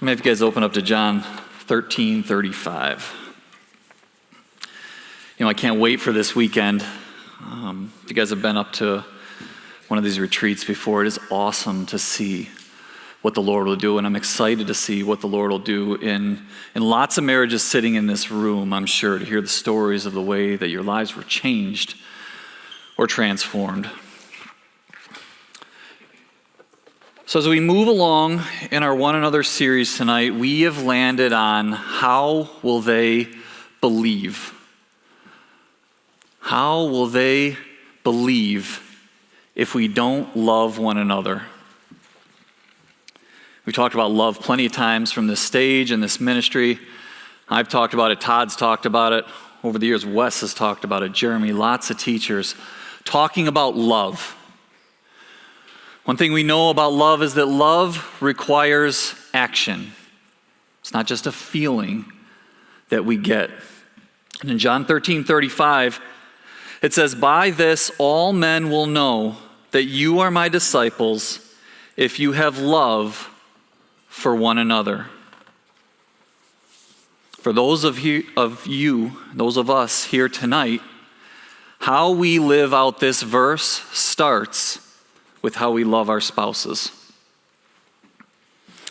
Maybe if you guys open up to John 13:35. I can't wait for this weekend. If you guys have been up to one of these retreats before, it is awesome to see what the Lord will do, and I'm excited to see what the Lord will do in lots of marriages sitting in this room, I'm sure, to hear the stories of the way that your lives were changed or transformed. So as we move along in our One Another series tonight, we have landed on how will they believe? How will they believe if we don't love one another? We talked about love plenty of times from this stage and this ministry. I've talked about it. Todd's talked about it. Over the years, Wes has talked about it. Jeremy, lots of teachers talking about love. One thing we know about love is that love requires action. It's not just a feeling that we get. And in John 13:35, it says, "By this all men will know that you are my disciples if you have love for one another." For those of you, those of us here tonight, how we live out this verse starts with how we love our spouses.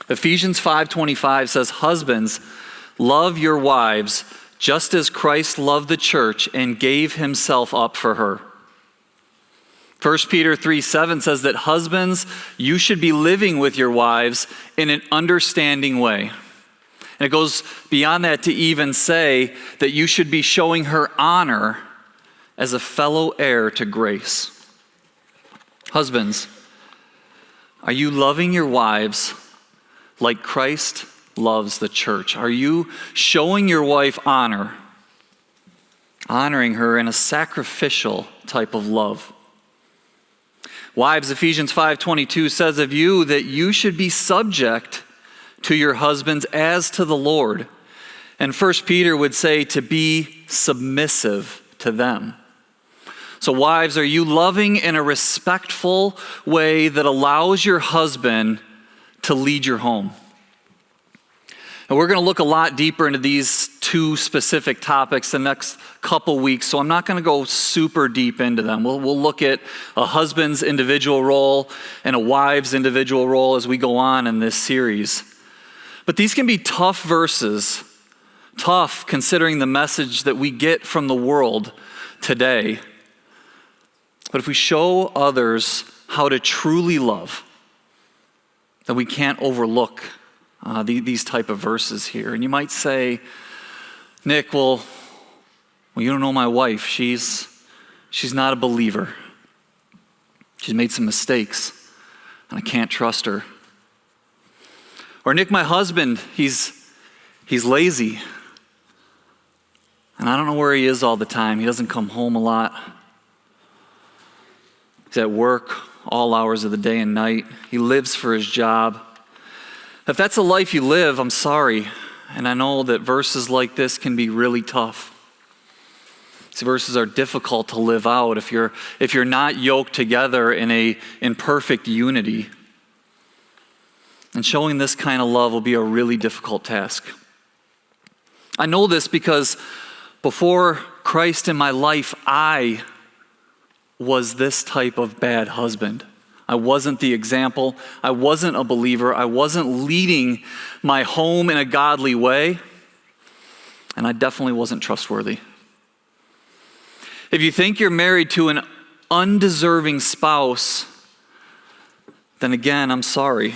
Ephesians 5:25 says, "Husbands, love your wives just as Christ loved the church and gave himself up for her." 1 Peter 3:7 says that husbands, you should be living with your wives in an understanding way. And it goes beyond that to even say that you should be showing her honor as a fellow heir to grace. Husbands, are you loving your wives like Christ loves the church? Are you showing your wife honor, honoring her in a sacrificial type of love? Wives, Ephesians 5:22 says of you that you should be subject to your husbands as to the Lord. And 1 Peter would say to be submissive to them. So wives, are you loving in a respectful way that allows your husband to lead your home? And we're going to look a lot deeper into these two specific topics the next couple weeks, so I'm not going to go super deep into them. We'll look at a husband's individual role and a wife's individual role as we go on in this series. But these can be tough verses, tough considering the message that we get from the world today. But if we show others how to truly love, then we can't overlook these type of verses here. And you might say, Nick, well, you don't know my wife. She's not a believer. She's made some mistakes, and I can't trust her. Or Nick, my husband, he's lazy, and I don't know where he is all the time. He doesn't come home a lot. He's at work all hours of the day and night. He lives for his job. If that's a life you live, I'm sorry. And I know that verses like this can be really tough. These verses are difficult to live out if you're not yoked together in perfect unity. And showing this kind of love will be a really difficult task. I know this because before Christ in my life, I was this type of bad husband. I wasn't the example. I wasn't a believer. I wasn't leading my home in a godly way. And I definitely wasn't trustworthy. If you think you're married to an undeserving spouse, then again, I'm sorry.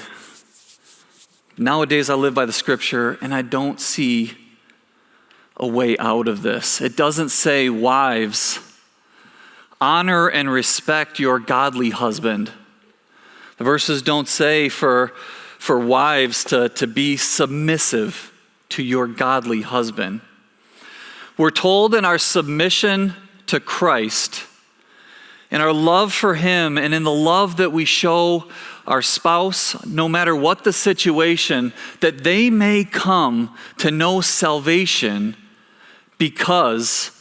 Nowadays, I live by the scripture, and I don't see a way out of this. It doesn't say, wives, honor and respect your godly husband. The verses don't say for wives to be submissive to your godly husband. We're told in our submission to Christ, in our love for him, and in the love that we show our spouse, no matter what the situation, that they may come to know salvation because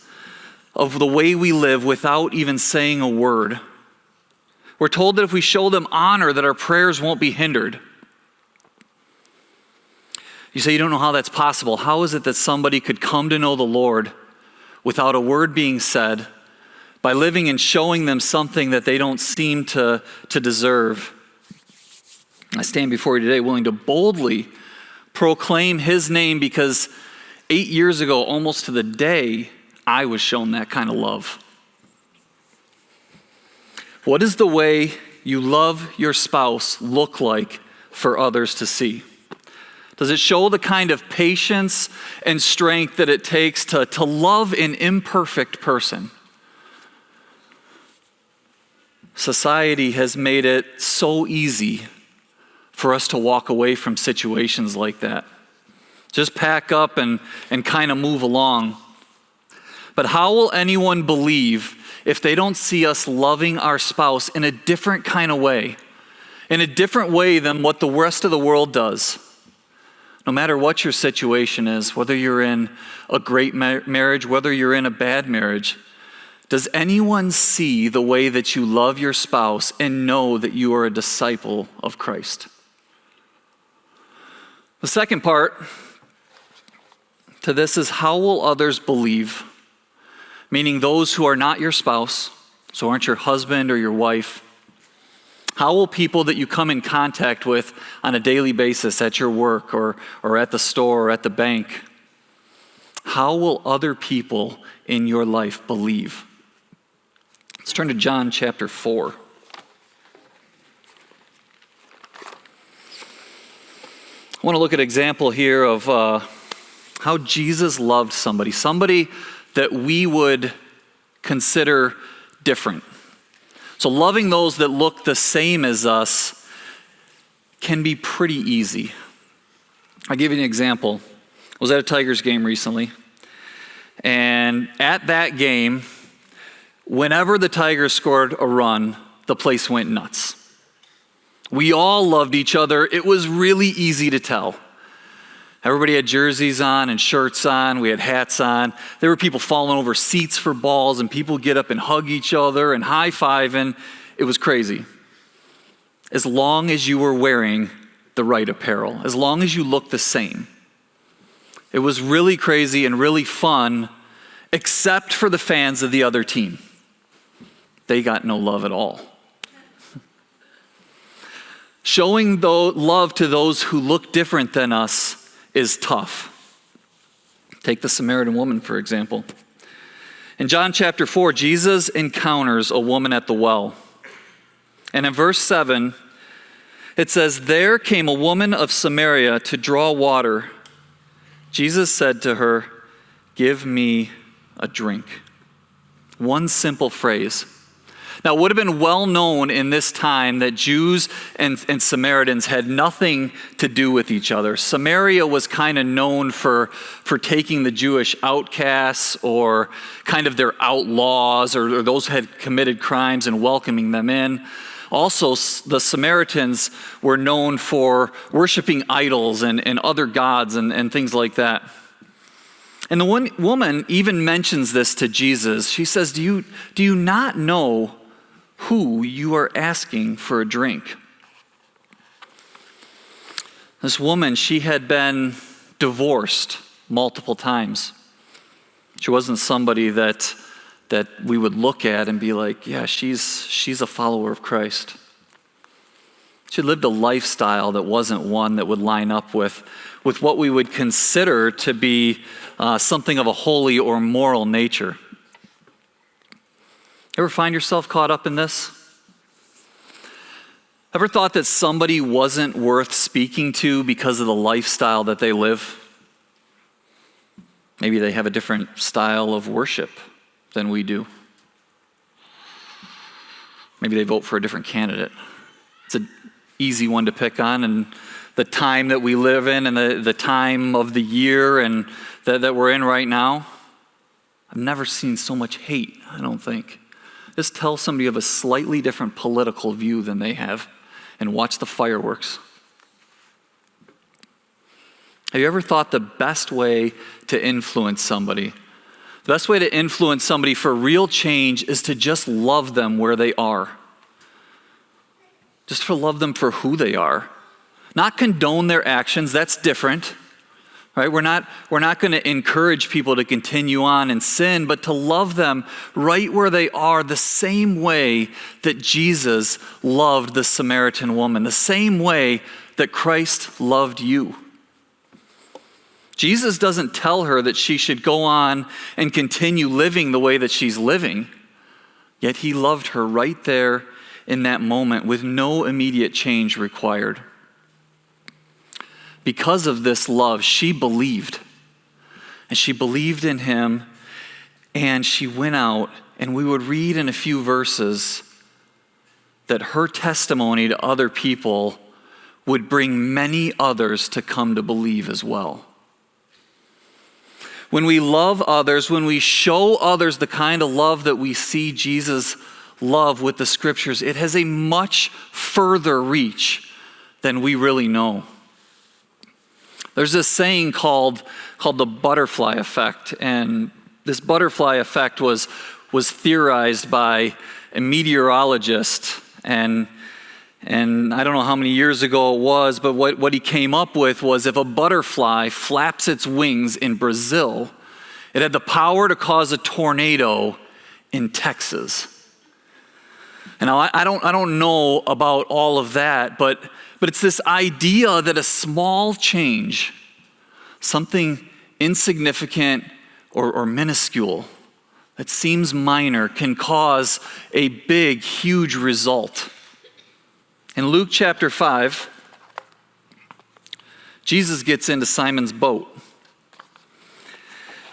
of the way we live without even saying a word. We're told that if we show them honor, that our prayers won't be hindered. You say you don't know how that's possible. How is it that somebody could come to know the Lord without a word being said, by living and showing them something that they don't seem to deserve? I stand before you today willing to boldly proclaim his name because 8 years ago, almost to the day, I was shown that kind of love. What does the way you love your spouse look like for others to see? Does it show the kind of patience and strength that it takes to love an imperfect person? Society has made it so easy for us to walk away from situations like that. Just pack up and kind of move along. But how will anyone believe if they don't see us loving our spouse in a different kind of way, in a different way than what the rest of the world does? No matter what your situation is, whether you're in a great marriage, whether you're in a bad marriage, does anyone see the way that you love your spouse and know that you are a disciple of Christ? The second part to this is, how will others believe? Meaning those who are not your spouse, so aren't your husband or your wife. How will people that you come in contact with on a daily basis at your work or at the store or at the bank, how will other people in your life believe? Let's turn to John chapter 4. I want to look at an example here of how Jesus loved somebody that we would consider different. So loving those that look the same as us can be pretty easy. I'll give you an example. I was at a Tigers game recently, and at that game, whenever the Tigers scored a run, the place went nuts. We all loved each other. It was really easy to tell. Everybody had jerseys on and shirts on. We had hats on. There were people falling over seats for balls, and people get up and hug each other and high-fiving. It was crazy. As long as you were wearing the right apparel, as long as you looked the same. It was really crazy and really fun, except for the fans of the other team. They got no love at all. Showing love to those who look different than us is tough. Take the Samaritan woman, for example. In John chapter 4, Jesus encounters a woman at the well. And in verse 7, it says, "There came a woman of Samaria to draw water. Jesus said to her, 'Give me a drink.'" One simple phrase. Now, it would have been well known in this time that Jews and Samaritans had nothing to do with each other. Samaria was kind of known for taking the Jewish outcasts or kind of their outlaws or those who had committed crimes and welcoming them in. Also, the Samaritans were known for worshiping idols and other gods and things like that. And the one woman even mentions this to Jesus. She says, do you not know who you are asking for a drink? This woman, she had been divorced multiple times. She wasn't somebody that we would look at and be like, yeah, she's a follower of Christ. She lived a lifestyle that wasn't one that would line up with what we would consider to be something of a holy or moral nature. Ever find yourself caught up in this? Ever thought that somebody wasn't worth speaking to because of the lifestyle that they live? Maybe they have a different style of worship than we do. Maybe they vote for a different candidate. It's an easy one to pick on, and the time that we live in and the time of the year and that we're in right now, I've never seen so much hate, I don't think. Just tell somebody of a slightly different political view than they have and watch the fireworks. Have you ever thought the best way to influence somebody, the best way to influence somebody for real change is to just love them where they are? Just to love them for who they are. Not condone their actions, that's different. right? We're not going to encourage people to continue on in sin, but to love them right where they are, the same way that Jesus loved the Samaritan woman, the same way that Christ loved you. Jesus doesn't tell her that she should go on and continue living the way that she's living, yet he loved her right there in that moment with no immediate change required. Because of this love, she believed. And she believed in him, and she went out, and we would read in a few verses that her testimony to other people would bring many others to come to believe as well. When we love others, when we show others the kind of love that we see Jesus love with the scriptures, it has a much further reach than we really know. There's this saying called the butterfly effect, and this butterfly effect was theorized by a meteorologist, and I don't know how many years ago it was, but what he came up with was if a butterfly flaps its wings in Brazil, it had the power to cause a tornado in Texas. And now I don't know about all of that, but it's this idea that a small change, something insignificant or minuscule that seems minor, can cause a big, huge result. In Luke chapter 5, Jesus gets into Simon's boat.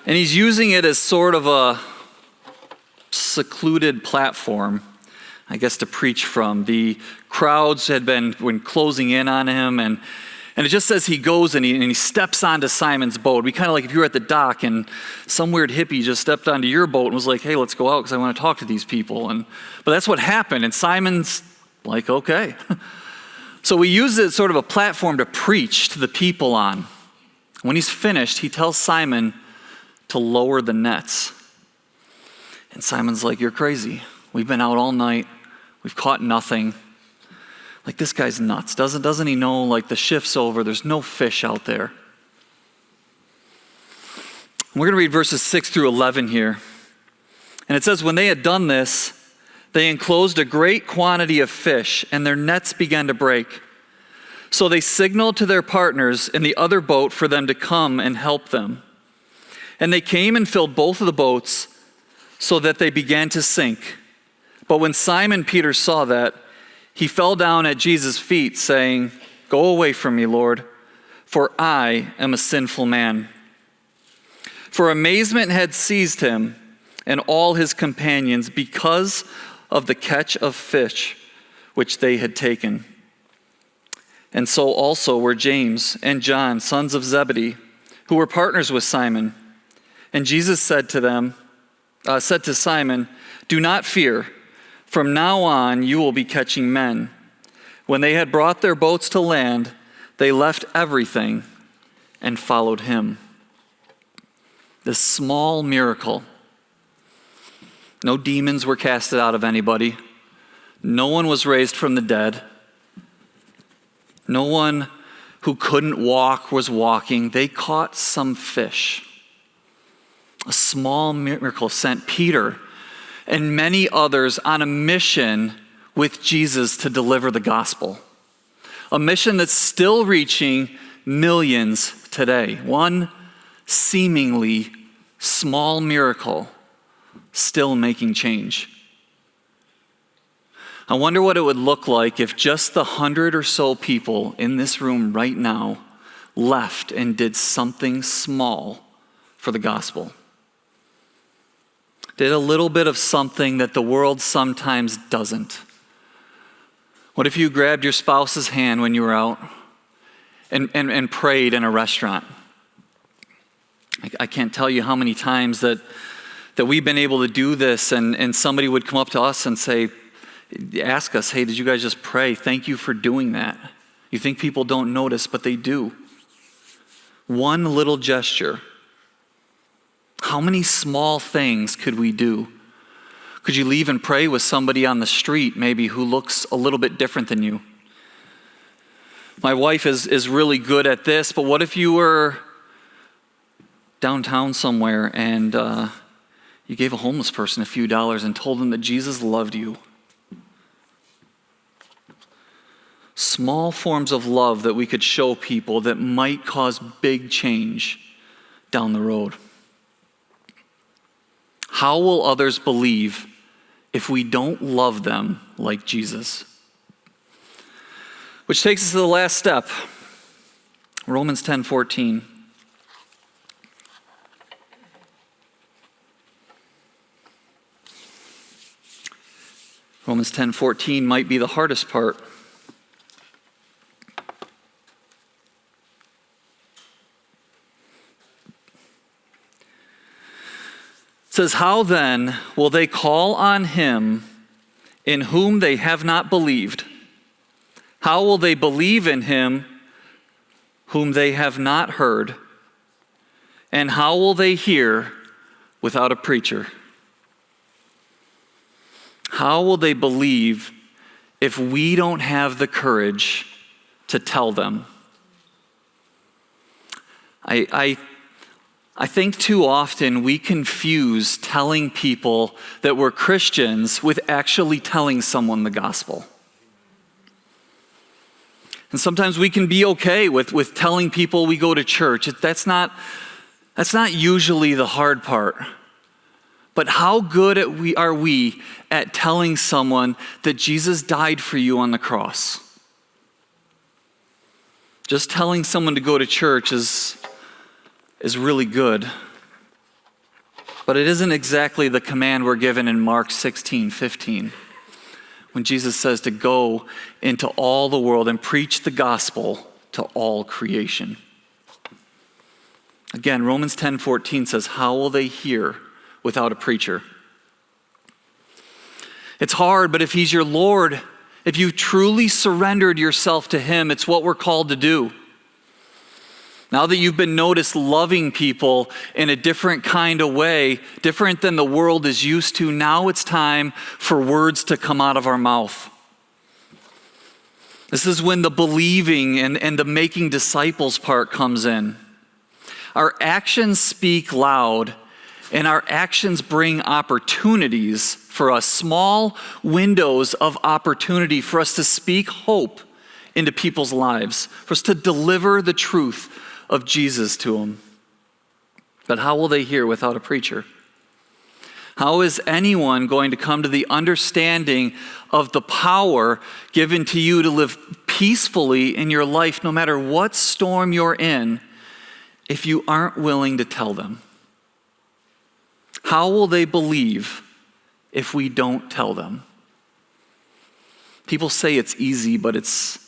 And he's using it as sort of a secluded platform, I guess, to preach from. The crowds had been closing in on him, and it just says he goes and he steps onto Simon's boat. It'd be kind of like if you were at the dock and some weird hippie just stepped onto your boat and was like, hey, let's go out because I want to talk to these people. But that's what happened, and Simon's like, okay. So we use it as sort of a platform to preach to the people on. When he's finished, he tells Simon to lower the nets. And Simon's like, you're crazy. We've been out all night. We've caught nothing. Like, this guy's nuts. Doesn't he know, like, the shift's over. There's no fish out there. And we're going to read verses 6 through 11 here. And it says, when they had done this, they enclosed a great quantity of fish, and their nets began to break. So they signaled to their partners in the other boat for them to come and help them. And they came and filled both of the boats so that they began to sink. But when Simon Peter saw that, he fell down at Jesus' feet, saying, go away from me, Lord, for I am a sinful man. For amazement had seized him and all his companions because of the catch of fish which they had taken. And so also were James and John, sons of Zebedee, who were partners with Simon. And Jesus said to Simon, do not fear. From now on you will be catching men. When they had brought their boats to land, they left everything and followed him. This small miracle. No demons were casted out of anybody. No one was raised from the dead. No one who couldn't walk was walking. They caught some fish. A small miracle sent Peter and many others on a mission with Jesus to deliver the gospel. A mission that's still reaching millions today. One seemingly small miracle still making change. I wonder what it would look like if just the 100 or so people in this room right now left and did something small for the gospel. Did a little bit of something that the world sometimes doesn't. What if you grabbed your spouse's hand when you were out and prayed in a restaurant? I can't tell you how many times that we've been able to do this, and somebody would come up to us and ask us, hey, did you guys just pray? Thank you for doing that. You think people don't notice, but they do. One little gesture. How many small things could we do? Could you leave and pray with somebody on the street, maybe, who looks a little bit different than you? My wife is really good at this, but what if you were downtown somewhere and you gave a homeless person a few dollars and told them that Jesus loved you. Small forms of love that we could show people that might cause big change down the road. How will others believe if we don't love them like Jesus? Which takes us to the last step, Romans 10:14. Romans 10:14 might be the hardest part. It says, how then will they call on him in whom they have not believed? How will they believe in him whom they have not heard? And how will they hear without a preacher? How will they believe if we don't have the courage to tell them? I think too often we confuse telling people that we're Christians with actually telling someone the gospel. And sometimes we can be okay with telling people we go to church. That's not usually the hard part. But how good are we at telling someone that Jesus died for you on the cross? Just telling someone to go to church is really good. But it isn't exactly the command we're given in Mark 16:15, when Jesus says to go into all the world and preach the gospel to all creation. Again, Romans 10:14 says, how will they hear without a preacher? It's hard, but if he's your Lord, if you truly surrendered yourself to him, it's what we're called to do. Now that you've been noticed loving people in a different kind of way, different than the world is used to, now it's time for words to come out of our mouth. This is when the believing and the making disciples part comes in. Our actions speak loud, and our actions bring opportunities for us, small windows of opportunity for us to speak hope into people's lives, for us to deliver the truth of Jesus to them. But how will they hear without a preacher? How is anyone going to come to the understanding of the power given to you to live peacefully in your life, no matter what storm you're in, if you aren't willing to tell them? How will they believe if we don't tell them? People say it's easy, but it's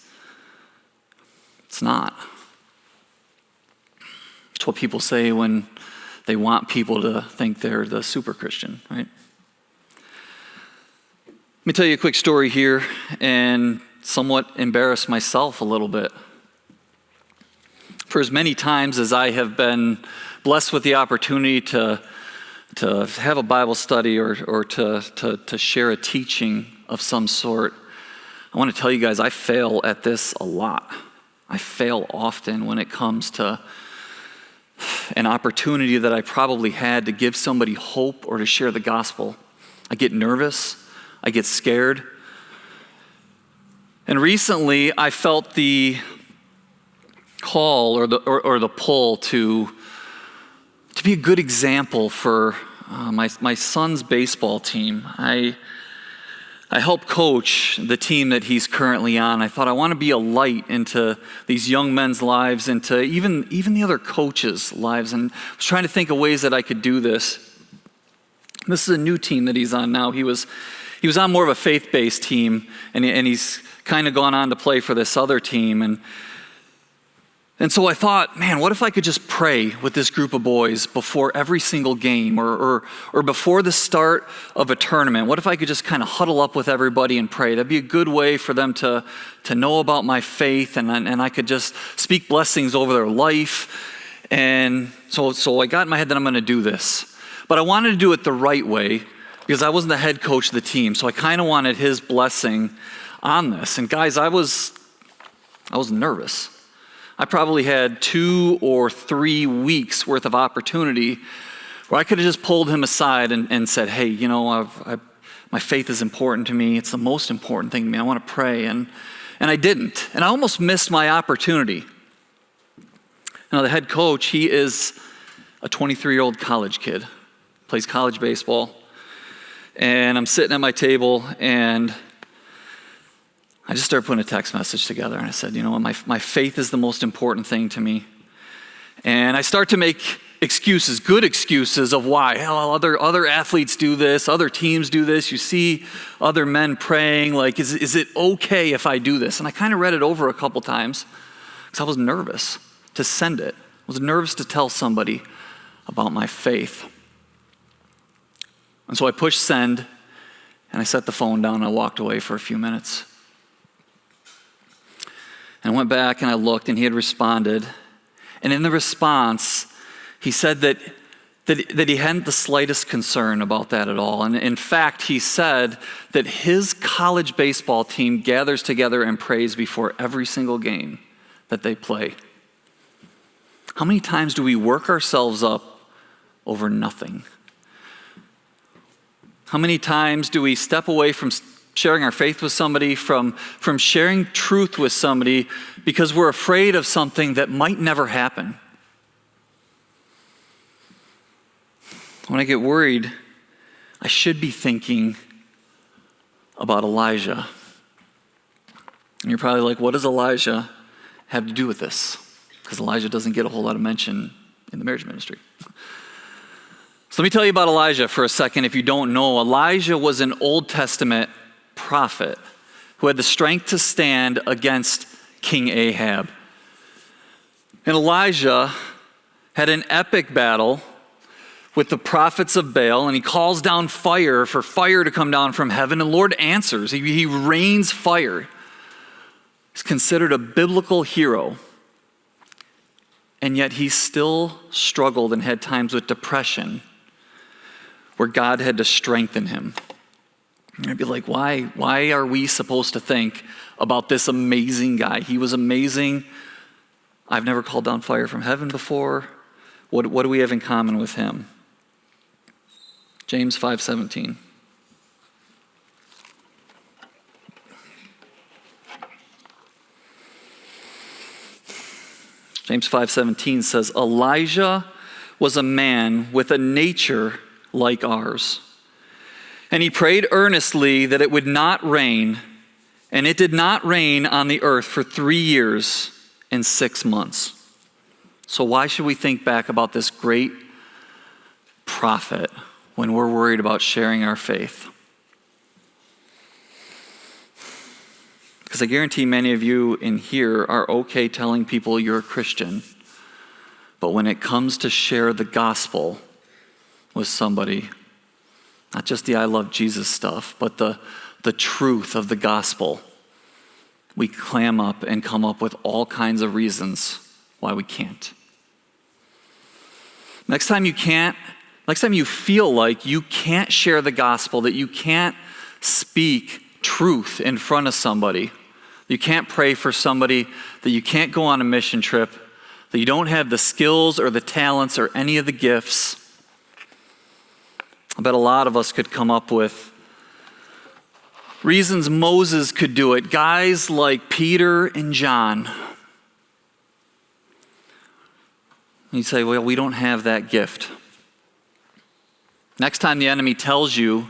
not. It's what people say when they want people to think they're the super Christian, right? Let me tell you a quick story here and somewhat embarrass myself a little bit. For as many times as I have been blessed with the opportunity to have a Bible study or to share a teaching of some sort, I want to tell you guys, I fail at this a lot. I fail often when it comes to an opportunity that I probably had to give somebody hope or to share the gospel. I get nervous. I get scared. And recently, I felt the call or the pull to be a good example for my son's baseball team. I help coach the team that he's currently on. I thought I want to be a light into these young men's lives, into even the other coaches' lives, and I was trying to think of ways that I could do this. This is a new team that he's on now. He was on more of a faith-based team, and he's kind of gone on to play for this other team, and so I thought, man, what if I could just pray with this group of boys before every single game or before the start of a tournament? What if I could just kind of huddle up with everybody and pray? That'd be a good way for them to know about my faith, and I could just speak blessings over their life. And so I got in my head that I'm going to do this. But I wanted to do it the right way because I wasn't the head coach of the team. So I kind of wanted his blessing on this. And guys, I was nervous. I probably had 2 or 3 weeks worth of opportunity where I could have just pulled him aside and said, hey, my faith is important to me. It's the most important thing to me. I want to pray. And I didn't. And I almost missed my opportunity. Now, the head coach, he is a 23-year-old college kid, plays college baseball. And I'm sitting at my table, and I just started putting a text message together. And I said, my faith is the most important thing to me. And I start to make excuses, good excuses of why. Hell, other athletes do this, other teams do this. You see other men praying, like, is it okay if I do this? And I kind of read it over a couple times because I was nervous to send it. I was nervous to tell somebody about my faith. And so I pushed send, and I set the phone down, and I walked away for a few minutes. And I went back, and I looked, and he had responded. And in the response, he said that he hadn't the slightest concern about that at all. And in fact, he said that his college baseball team gathers together and prays before every single game that they play. How many times do we work ourselves up over nothing? How many times do we step away from sharing our faith with somebody, from sharing truth with somebody because we're afraid of something that might never happen? When I get worried, I should be thinking about Elijah. And you're probably like, what does Elijah have to do with this? Because Elijah doesn't get a whole lot of mention in the marriage ministry. So let me tell you about Elijah for a second. If you don't know, Elijah was an Old Testament prophet who had the strength to stand against King Ahab. And Elijah had an epic battle with the prophets of Baal, and he calls down fire for fire to come down from heaven, and the Lord answers. He rains fire. He's considered a biblical hero. And yet he still struggled and had times with depression where God had to strengthen him. And I'd be like, why are we supposed to think about this amazing guy? He was amazing. I've never called down fire from heaven before. What do we have in common with him? James 5:17. James 5:17 says, Elijah was a man with a nature like ours. And he prayed earnestly that it would not rain, and it did not rain on the earth for 3 years and 6 months. So why should we think back about this great prophet when we're worried about sharing our faith? Because I guarantee many of you in here are okay telling people you're a Christian, but when it comes to share the gospel with somebody, not just the I love Jesus stuff, but the truth of the gospel, we clam up and come up with all kinds of reasons why we can't. Next time you feel like you can't share the gospel, that you can't speak truth in front of somebody, you can't pray for somebody, that you can't go on a mission trip, that you don't have the skills or the talents or any of the gifts, I bet a lot of us could come up with reasons Moses could do it. Guys like Peter and John. You say, well, we don't have that gift. Next time the enemy tells you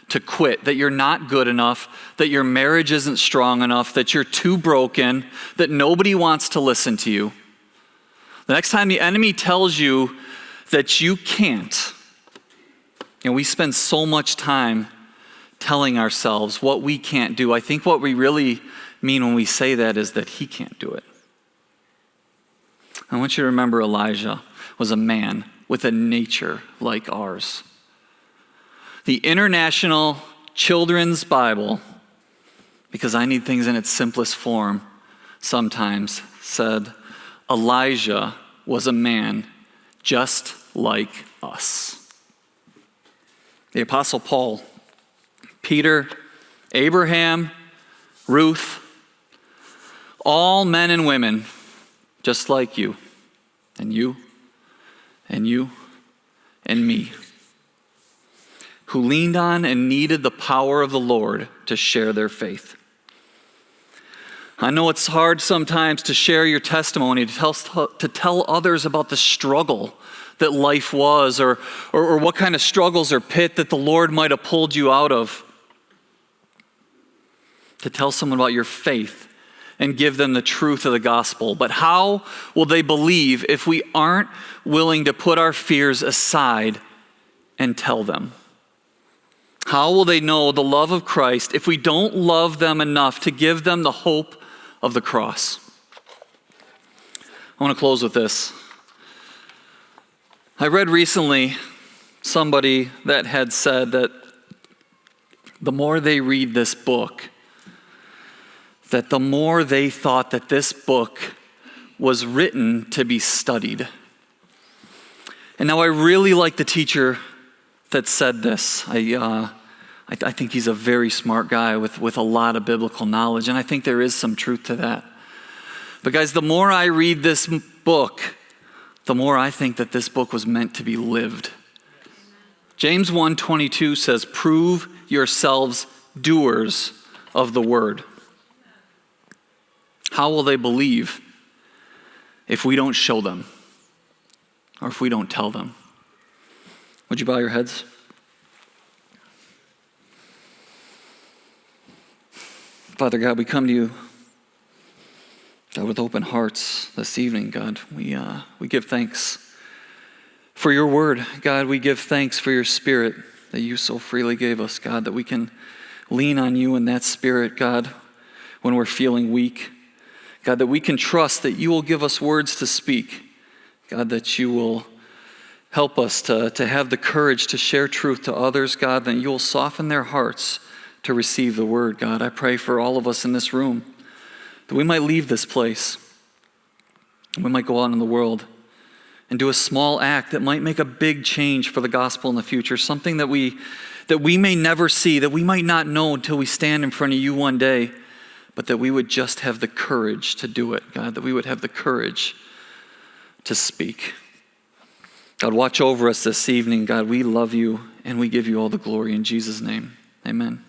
to quit, that you're not good enough, that your marriage isn't strong enough, that you're too broken, that nobody wants to listen to you. The next time the enemy tells you that you can't, we spend so much time telling ourselves what we can't do. I think what we really mean when we say that is that he can't do it. I want you to remember Elijah was a man with a nature like ours. The International Children's Bible, because I need things in its simplest form, sometimes said Elijah was a man just like us. The Apostle Paul, Peter, Abraham, Ruth, all men and women just like you, and you, and you, and me, who leaned on and needed the power of the Lord to share their faith. I know it's hard sometimes to share your testimony, to tell others about the struggle that life was, or what kind of struggles or pit that the Lord might have pulled you out of. To tell someone about your faith and give them the truth of the gospel. But how will they believe if we aren't willing to put our fears aside and tell them? How will they know the love of Christ if we don't love them enough to give them the hope of the cross? I want to close with this. I read recently somebody that had said that the more they read this book, that the more they thought that this book was written to be studied. And now I really like the teacher that said this. I think he's a very smart guy with a lot of biblical knowledge, and I think there is some truth to that. But guys, the more I read this book, the more I think that this book was meant to be lived. James 1:22 says, "Prove yourselves doers of the word." How will they believe if we don't show them or if we don't tell them? Would you bow your heads? Father God, we come to you, God, with open hearts this evening, God. We give thanks for your word. God, we give thanks for your spirit that you so freely gave us, God, that we can lean on you in that spirit, God, when we're feeling weak. God, that we can trust that you will give us words to speak. God, that you will help us to have the courage to share truth to others, God, that you will soften their hearts to receive the word, God. I pray for all of us in this room that we might leave this place. We might go out in the world and do a small act that might make a big change for the gospel in the future, something that we may never see, that we might not know until we stand in front of you one day, but that we would just have the courage to do it, God, that we would have the courage to speak. God, watch over us this evening. God, we love you and we give you all the glory in Jesus' name. Amen.